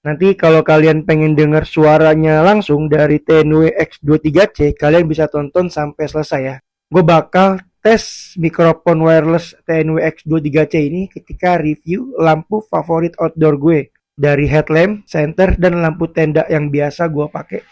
Nanti kalau kalian pengen dengar suaranya langsung dari TNW X23C, kalian bisa tonton sampai selesai ya. Gue bakal tes mikrofon wireless TNW X23C ini ketika review lampu favorit outdoor gue. Dari headlamp, center, dan lampu tenda yang biasa gue pakai.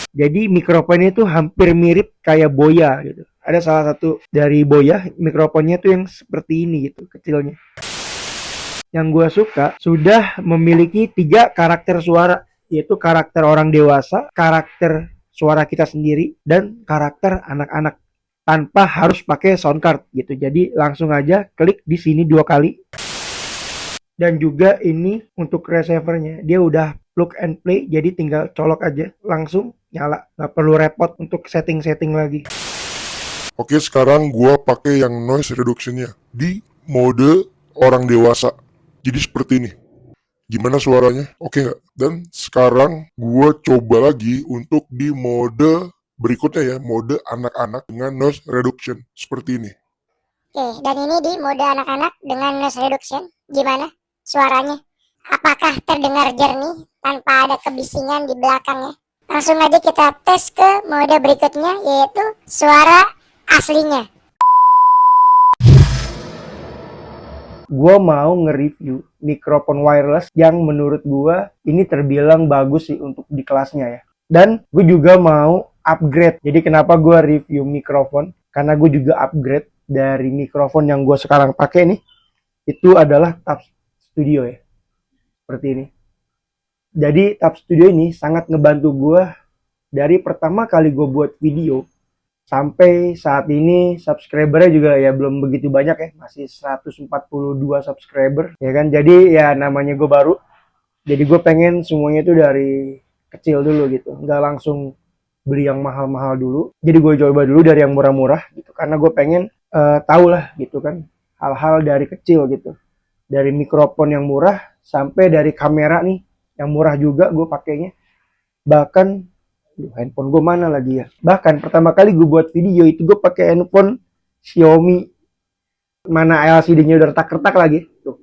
Jadi mikrofonnya itu hampir mirip kayak Boya gitu. Ada salah satu dari Boya, mikrofonnya tuh yang seperti ini gitu, kecilnya. Yang gue suka sudah memiliki 3 karakter suara, yaitu karakter orang dewasa, karakter suara kita sendiri, dan karakter anak-anak tanpa harus pakai sound card gitu. Jadi langsung aja klik di sini 2 kali. Dan juga ini untuk receivernya, dia udah plug and play, jadi tinggal colok aja langsung nyala, nggak perlu repot untuk setting-setting lagi. Oke, sekarang gua pakai yang noise reductionnya di mode orang dewasa. Jadi seperti ini. Gimana suaranya? Oke nggak? Dan sekarang gua coba lagi untuk di mode berikutnya ya, mode anak-anak dengan noise reduction seperti ini. Oke, dan ini di mode anak-anak dengan noise reduction. Gimana suaranya? Apakah terdengar jernih tanpa ada kebisingan di belakangnya? Langsung aja kita tes ke mode berikutnya, yaitu suara aslinya. Gue mau nge-review mikrofon wireless yang menurut gue ini terbilang bagus sih untuk di kelasnya ya. Dan gue juga mau upgrade. Jadi kenapa gue review mikrofon? Karena gue juga upgrade dari mikrofon yang gue sekarang pakai nih. Itu adalah Tab Studio ya. Seperti ini. Jadi Tab Studio ini sangat ngebantu gue dari pertama kali gue buat video sampai saat ini. Subscribernya juga ya belum begitu banyak ya, masih 142 subscriber ya kan. Jadi ya namanya gue baru, jadi gue pengen semuanya itu dari kecil dulu gitu, nggak langsung beli yang mahal-mahal dulu. Jadi gue coba dulu dari yang murah-murah gitu, karena gue pengen tahu lah gitu kan, hal-hal dari kecil gitu, dari mikrofon yang murah sampai dari kamera nih yang murah juga gue pakainya. Bahkan handphone gue mana lagi ya, bahkan pertama kali gue buat video itu gue pakai handphone Xiaomi, mana LCD-nya udah retak-retak lagi tuh.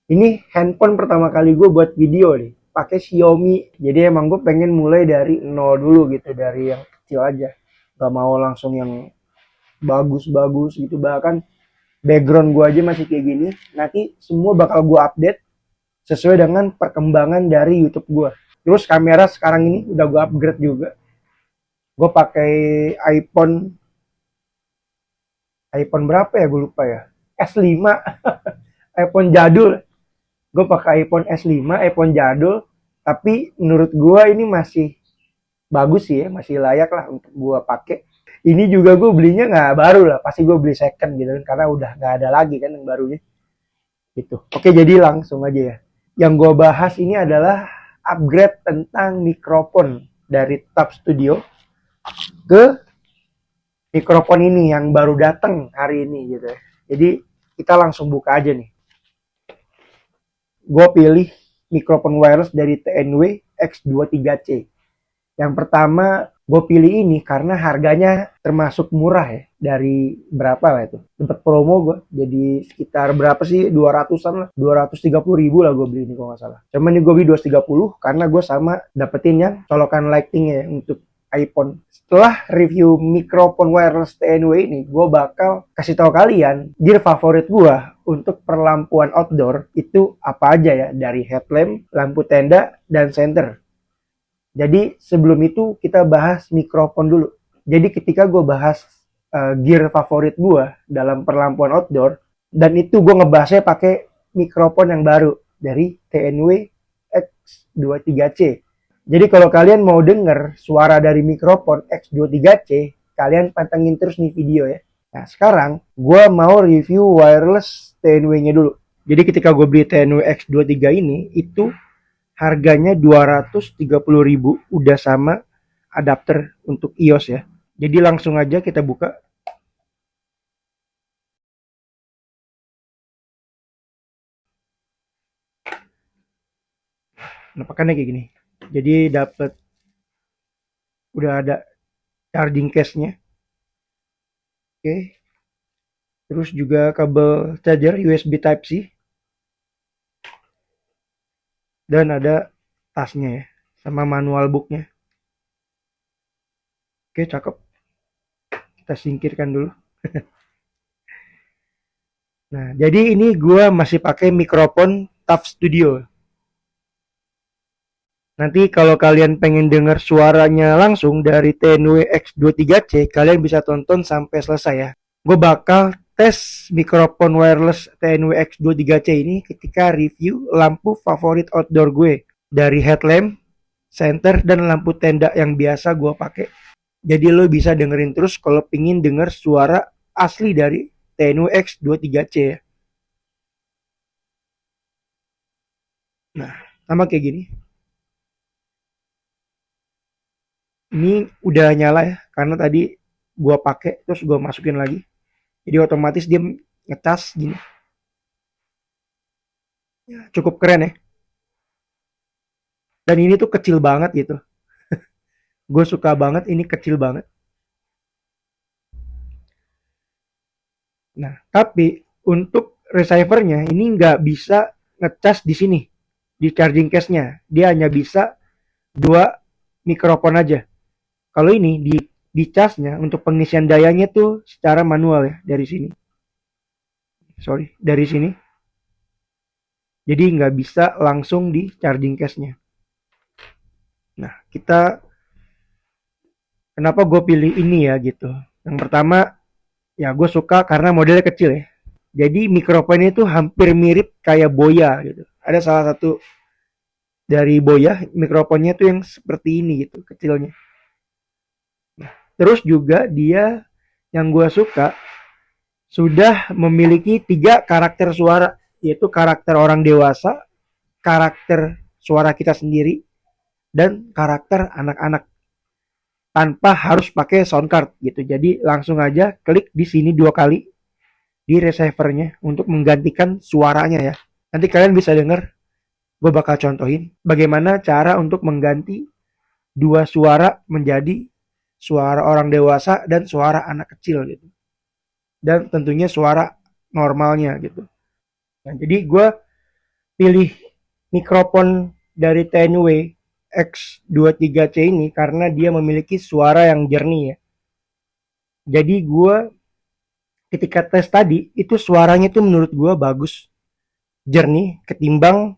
Ini handphone pertama kali gue buat video nih pakai Xiaomi. Jadi emang gue pengen mulai dari nol dulu gitu, dari yang kecil aja, gak mau langsung yang bagus-bagus gitu. Bahkan background gue aja masih kayak gini, nanti semua bakal gue update sesuai dengan perkembangan dari YouTube gue. Terus kamera sekarang ini udah gue upgrade juga. Gue pakai iPhone iPhone berapa ya, gue lupa ya. S5. iPhone jadul. Gue pakai iPhone S5, iPhone jadul. Tapi menurut gue ini masih bagus sih ya, masih layak lah untuk gue pakai. Ini juga gue belinya nggak baru lah, pasti gue beli second gitu kan, karena udah nggak ada lagi kan yang barunya. Gitu. Oke, jadi langsung aja ya. Yang gue bahas ini adalah upgrade tentang mikrofon dari Tab Studio ke mikrofon ini yang baru datang hari ini gitu ya. Jadi kita langsung buka aja nih. Gue pilih mikrofon wireless dari TNW X23C. Yang pertama gue pilih ini karena harganya termasuk murah ya. Dari berapa lah itu, dapat promo gue jadi sekitar berapa sih, 200-an lah, 230.000 lah gue beli ini kalau nggak salah. Cuman ini gue beli 230 karena gue sama dapetin yang colokan lightingnya ya, untuk iPhone. Setelah review mikrofon wireless TNW ini, gue bakal kasih tahu kalian gear favorit gue untuk perlampuan outdoor itu apa aja ya, dari headlamp, lampu tenda, dan center. Jadi sebelum itu kita bahas mikrofon dulu. Jadi ketika gue bahas gear favorit gue dalam perlampuan outdoor, dan itu gue ngebahasnya pakai mikrofon yang baru dari TNW X23C. Jadi kalau kalian mau denger suara dari mikrofon X23C, kalian pantengin terus nih video ya. Nah sekarang gue mau review wireless TNW-nya dulu. Jadi ketika gue beli TNW X23 ini, itu harganya 230.000, udah sama adapter untuk iOS ya. Jadi langsung aja kita buka. Penampakannya kayak gini. Jadi dapat, udah ada charging case-nya. Oke. Terus juga kabel charger USB Type C. dan ada tasnya ya, sama manual booknya. Oke, cakep. Kita singkirkan dulu. Nah, jadi ini gue masih pakai mikrofon TAF Studio. Nanti kalau kalian pengen dengar suaranya langsung dari TNW X23C, kalian bisa tonton sampai selesai ya. Gue bakal tes mikrofon wireless TNW X23C ini ketika review lampu favorit outdoor gue. Dari headlamp, center, dan lampu tenda yang biasa gue pakai. Jadi lo bisa dengerin terus kalau pingin denger suara asli dari TNW X23C ya. Nah, sama kayak gini. Ini udah nyala ya, karena tadi gua pakai terus gua masukin lagi. Jadi otomatis dia ngecas gini. Ya, cukup keren ya. Dan ini tuh kecil banget gitu. Gue suka banget, ini kecil banget. Nah, tapi untuk receivernya ini nggak bisa ngecas di sini, di charging case-nya. Dia hanya bisa 2 mikrofon aja. Kalau ini di casnya untuk pengisian dayanya tuh secara manual ya, dari sini. Sorry, dari sini. Jadi nggak bisa langsung di charging case-nya. Nah, kenapa gue pilih ini ya gitu. Yang pertama, ya gue suka karena modelnya kecil ya. Jadi mikrofonnya itu hampir mirip kayak Boya gitu. Ada salah satu dari Boya, mikrofonnya tuh yang seperti ini gitu, kecilnya. Terus juga dia yang gue suka sudah memiliki 3 karakter suara, yaitu karakter orang dewasa, karakter suara kita sendiri, dan karakter anak-anak tanpa harus pakai sound card gitu. Jadi langsung aja klik di sini 2 kali di receivernya untuk menggantikan suaranya ya. Nanti kalian bisa dengar, gue bakal contohin bagaimana cara untuk mengganti 2 suara menjadi suara orang dewasa dan suara anak kecil gitu. Dan tentunya suara normalnya gitu. Nah, jadi gue pilih mikrofon dari TNW X23C ini karena dia memiliki suara yang jernih ya. Jadi gue ketika tes tadi itu suaranya tuh menurut gue bagus, jernih ketimbang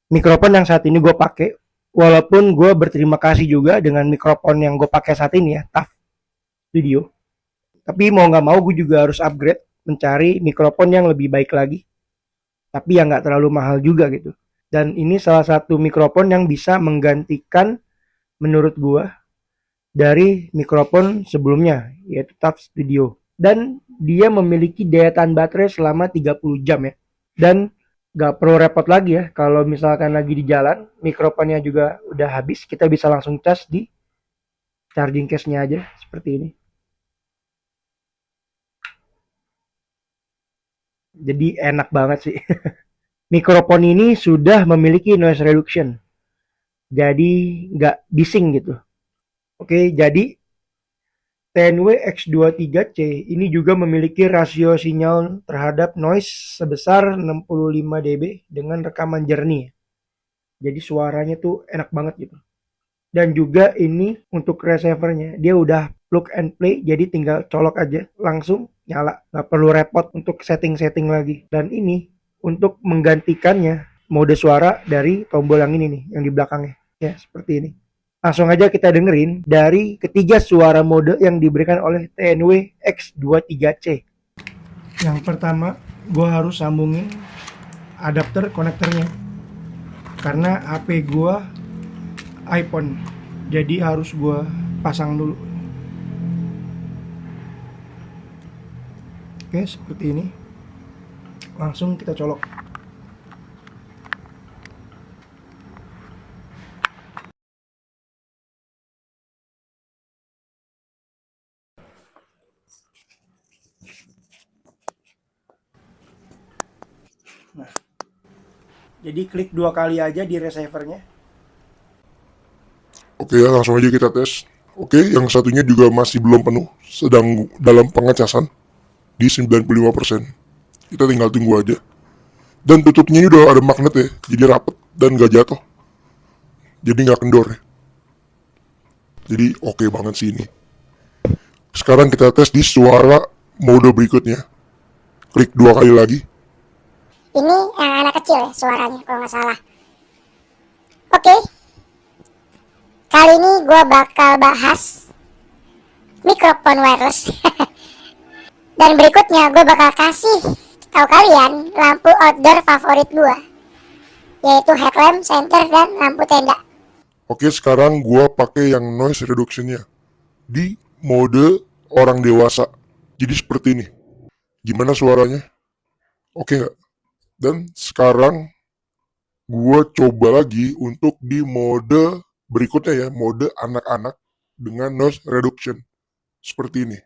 mikrofon yang saat ini gue pakai. Walaupun gue berterima kasih juga dengan mikrofon yang gue pakai saat ini ya, TAF Studio. Tapi mau nggak mau gue juga harus upgrade, mencari mikrofon yang lebih baik lagi. Tapi yang nggak terlalu mahal juga gitu. Dan ini salah satu mikrofon yang bisa menggantikan menurut gue dari mikrofon sebelumnya, yaitu TAF Studio. Dan dia memiliki daya tahan baterai selama 30 jam ya. Dan gak perlu repot lagi ya, kalau misalkan lagi di jalan, mikrofonnya juga udah habis, kita bisa langsung cas di charging case-nya aja, seperti ini. Jadi enak banget sih. Mikrofon ini sudah memiliki noise reduction, jadi gak bising gitu. Oke, jadi TNW X23C ini juga memiliki rasio sinyal terhadap noise sebesar 65 dB dengan rekaman jernih. Jadi suaranya tuh enak banget gitu. Dan juga ini untuk receivernya, dia udah plug and play, jadi tinggal colok aja langsung nyala, nggak perlu repot untuk setting-setting lagi. Dan ini untuk menggantikannya mode suara dari tombol yang ini nih, yang di belakangnya ya, seperti ini. Langsung aja kita dengerin dari ketiga suara mode yang diberikan oleh TNW X23C. Yang pertama, gue harus sambungin adapter konektornya. Karena HP gue iPhone, jadi harus gue pasang dulu. Oke, seperti ini. Langsung kita colok. Nah, jadi klik 2 kali aja di receivernya. Oke ya, langsung aja kita tes. Oke, yang satunya juga masih belum penuh, sedang dalam pengecasan di 95%. Kita tinggal tunggu aja. Dan tutupnya ini udah ada magnet ya, jadi rapet dan gak jatuh. jadi nggak kendor ya. Jadi oke banget sih ini. Sekarang kita tes di suara mode berikutnya. Klik 2 kali lagi. Ini yang anak kecil ya suaranya kalau nggak salah. Oke. Kali ini gue bakal bahas mikrofon wireless. Dan berikutnya gue bakal kasih tahu kalian lampu outdoor favorit gue, yaitu headlamp, center, dan lampu tenda. Oke, sekarang gua pakai yang noise reduction-nya di mode orang dewasa. Jadi seperti ini. Gimana suaranya? Oke nggak? Dan sekarang gua coba lagi untuk di mode berikutnya ya, mode anak-anak dengan noise reduction. Seperti ini.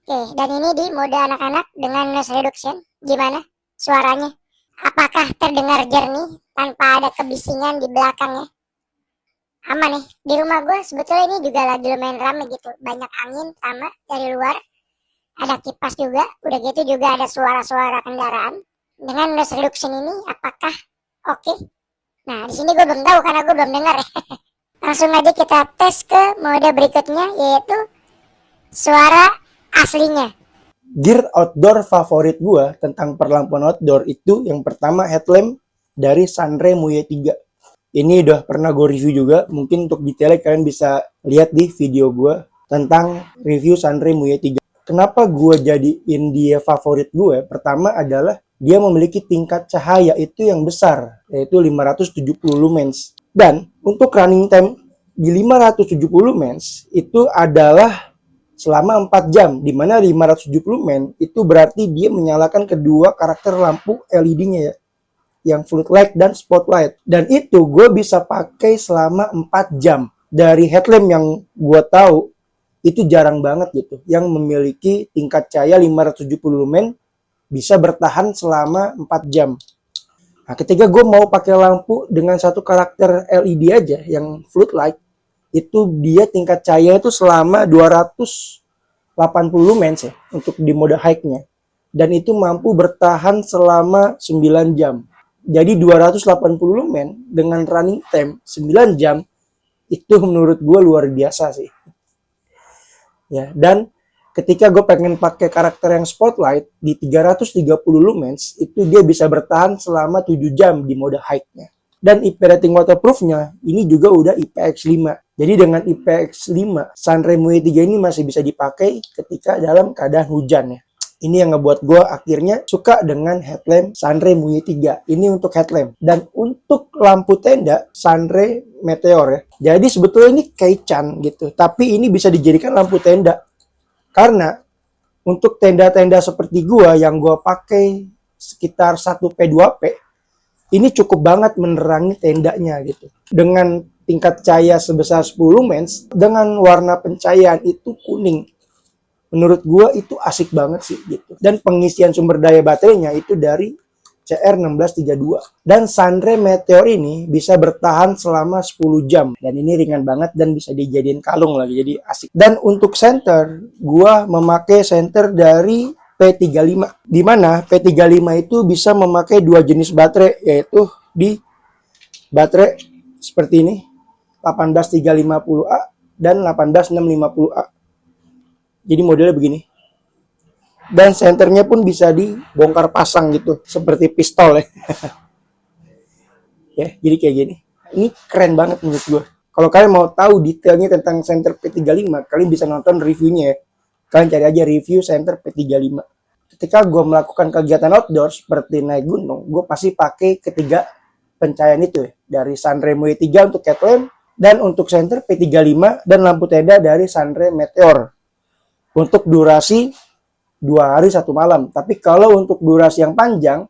Oke, dan ini di mode anak-anak dengan noise reduction. Gimana suaranya? Apakah terdengar jernih tanpa ada kebisingan di belakangnya? Aman nih, di rumah gue sebetulnya ini juga lagi lumayan rame gitu. Banyak angin sama dari luar. Ada kipas juga, udah gitu juga ada suara-suara kendaraan. Dengan noise reduction ini apakah oke? Nah, di sini gue belum tahu karena gue belum dengar ya. Langsung aja kita tes ke mode berikutnya, yaitu suara aslinya. Gear outdoor favorit gua tentang perlampuan outdoor itu yang pertama headlamp dari Sunray Muye 3. Ini udah pernah gue review juga, mungkin untuk detailnya kalian bisa lihat di video gue tentang review Sunray Muye 3. Kenapa gue jadiin dia favorit gue? Pertama adalah dia memiliki tingkat cahaya itu yang besar, yaitu 570 lumens. Dan untuk running time di 570 lumens itu adalah selama 4 jam, di mana 570 lumen itu berarti dia menyalakan kedua karakter lampu LED-nya ya, yang floodlight dan spotlight. Dan itu gue bisa pakai selama 4 jam. Dari headlamp yang gue tahu itu jarang banget gitu, yang memiliki tingkat cahaya 570 lumen bisa bertahan selama 4 jam. Nah, ketika gue mau pakai lampu dengan satu karakter LED aja yang floodlight, itu dia tingkat cahaya itu selama 280 lumens ya untuk di mode high-nya. Dan itu mampu bertahan selama 9 jam. Jadi 280 lumen dengan running time 9 jam itu menurut gue luar biasa sih. Ya, dan ketika gue pengen pakai karakter yang spotlight di 330 lumens itu dia bisa bertahan selama 7 jam di mode high-nya. Dan IP rating waterproof-nya ini juga udah IPX5. Jadi dengan IPX5, Sunray Muye 3 ini masih bisa dipakai ketika dalam keadaan hujan ya. Ini yang ngebuat gue akhirnya suka dengan headlamp Sunray Muye 3. Ini untuk headlamp. Dan untuk lampu tenda, Sunray Meteor ya. Jadi sebetulnya ini Kei-chan gitu. Tapi ini bisa dijadikan lampu tenda. Karena untuk tenda-tenda seperti gue yang gue pakai sekitar 1P2P, ini cukup banget menerangi tendanya gitu. Dengan tingkat cahaya sebesar 10 lumens, dengan warna pencahayaan itu kuning. Menurut gue itu asik banget sih gitu. Dan pengisian sumber daya baterainya itu dari CR1632. Dan Sunray Meteor ini bisa bertahan selama 10 jam. Dan ini ringan banget dan bisa dijadiin kalung lagi. Jadi asik. Dan untuk center, gue memakai center dari P35. Dimana P35 itu bisa memakai dua jenis baterai. Yaitu di baterai seperti ini. 18350A dan 18650A. Jadi modelnya begini. Dan senternya pun bisa dibongkar pasang gitu. Seperti pistol ya. Ya, jadi kayak gini. Ini keren banget menurut gue. Kalau kalian mau tahu detailnya tentang senter P35, kalian bisa nonton reviewnya ya. Kalian cari aja review senter P35. Ketika gue melakukan kegiatan outdoor seperti naik gunung, gue pasti pakai ketiga pencahayaan itu ya. Dari Sunray Muye 3 untuk headlamp, dan untuk senter P35 dan lampu tenda dari Sunray Meteor. Untuk durasi 2 hari 1 malam. Tapi kalau untuk durasi yang panjang,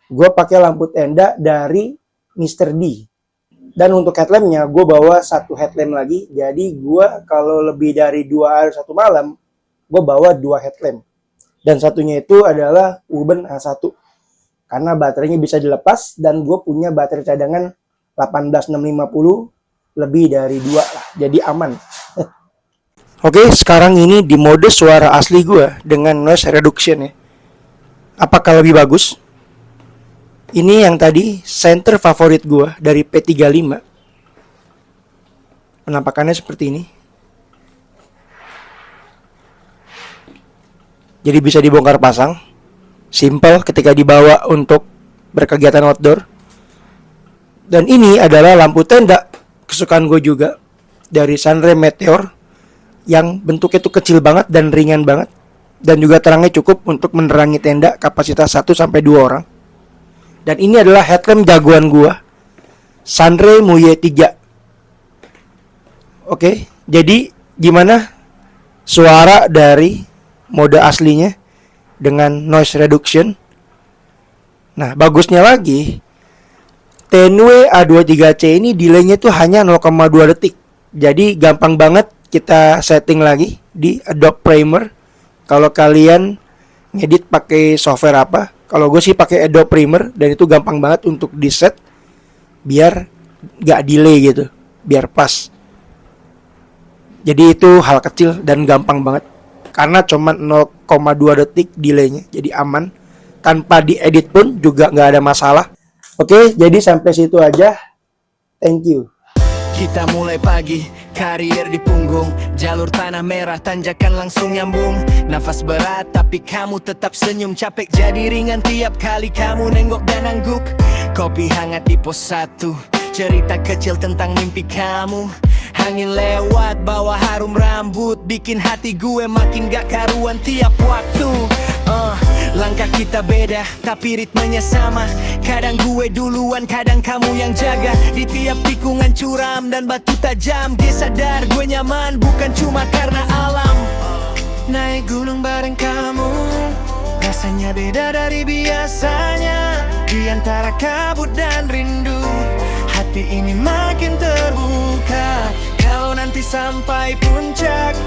gue pakai lampu tenda dari Mr. D. Dan untuk headlampnya, gue bawa satu headlamp lagi. Jadi gue kalau lebih dari 2 hari 1 malam, gue bawa 2 headlamp. Dan satunya itu adalah Urban A1. Karena baterainya bisa dilepas dan gue punya baterai cadangan 18650 lebih dari 2 lah. Jadi aman. Oke, sekarang ini di mode suara asli gue dengan noise reduction ya. Apakah lebih bagus? Ini yang tadi center favorit gue dari P35. Penampakannya seperti ini. Jadi bisa dibongkar pasang. Simple ketika dibawa untuk berkegiatan outdoor. Dan ini adalah lampu tenda kesukaan gue juga, dari Sunray Meteor, yang bentuknya tuh kecil banget dan ringan banget, dan juga terangnya cukup untuk menerangi tenda kapasitas 1-2 orang. Dan ini adalah headlamp jagoan gue, Sunray Muye 3. Oke, jadi gimana suara dari mode aslinya dengan noise reduction? Nah, bagusnya lagi, Tenwe A23C ini delaynya tuh hanya 0,2 detik. Jadi gampang banget kita setting lagi di Adobe Premiere. Kalau kalian ngedit pakai software apa? Kalau gue sih pakai Adobe Premiere, dan itu gampang banget untuk di set biar gak delay gitu, biar pas. Jadi itu hal kecil dan gampang banget, karena cuma 0,2 detik delaynya, jadi aman. Tanpa diedit pun juga gak ada masalah. Oke, jadi sampai situ aja. Thank you. Kita mulai pagi, karier di punggung, jalur tanah merah, tanjakan langsung nyambung. Nafas berat tapi kamu tetap senyum, capek jadi ringan tiap kali kamu nenggok dan angguk. Kopi hangat di pos 1, cerita kecil tentang mimpi kamu. Angin lewat bawa harum rambut, bikin hati gue makin gak karuan tiap waktu. Langkah kita beda, tapi ritmenya sama. Kadang gue duluan, kadang kamu yang jaga. Di tiap tikungan curam dan batu tajam, dia sadar gue nyaman, bukan cuma karena alam. Naik gunung bareng kamu, rasanya beda dari biasanya. Di antara kabut dan rindu, hati ini makin terbuka. Kalau nanti sampai puncak,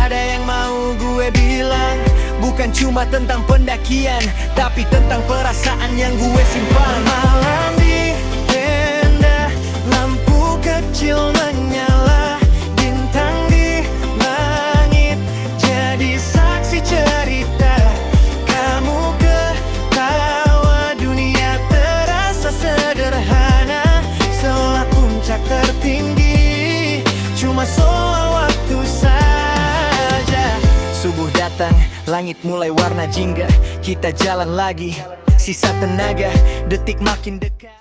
ada yang mau gue bilang, bukan cuma tentang pendakian, tapi tentang perasaan yang gue simpan. Malam di tenda, lampu kecil menyala, bintang di langit jadi saksi cerita. Kamu ketawa, dunia terasa sederhana, seolah puncak tertinggi cuma soal waktu saja. Subuh datang, langit mulai warna jingga, kita jalan lagi, sisa tenaga, detik makin dekat.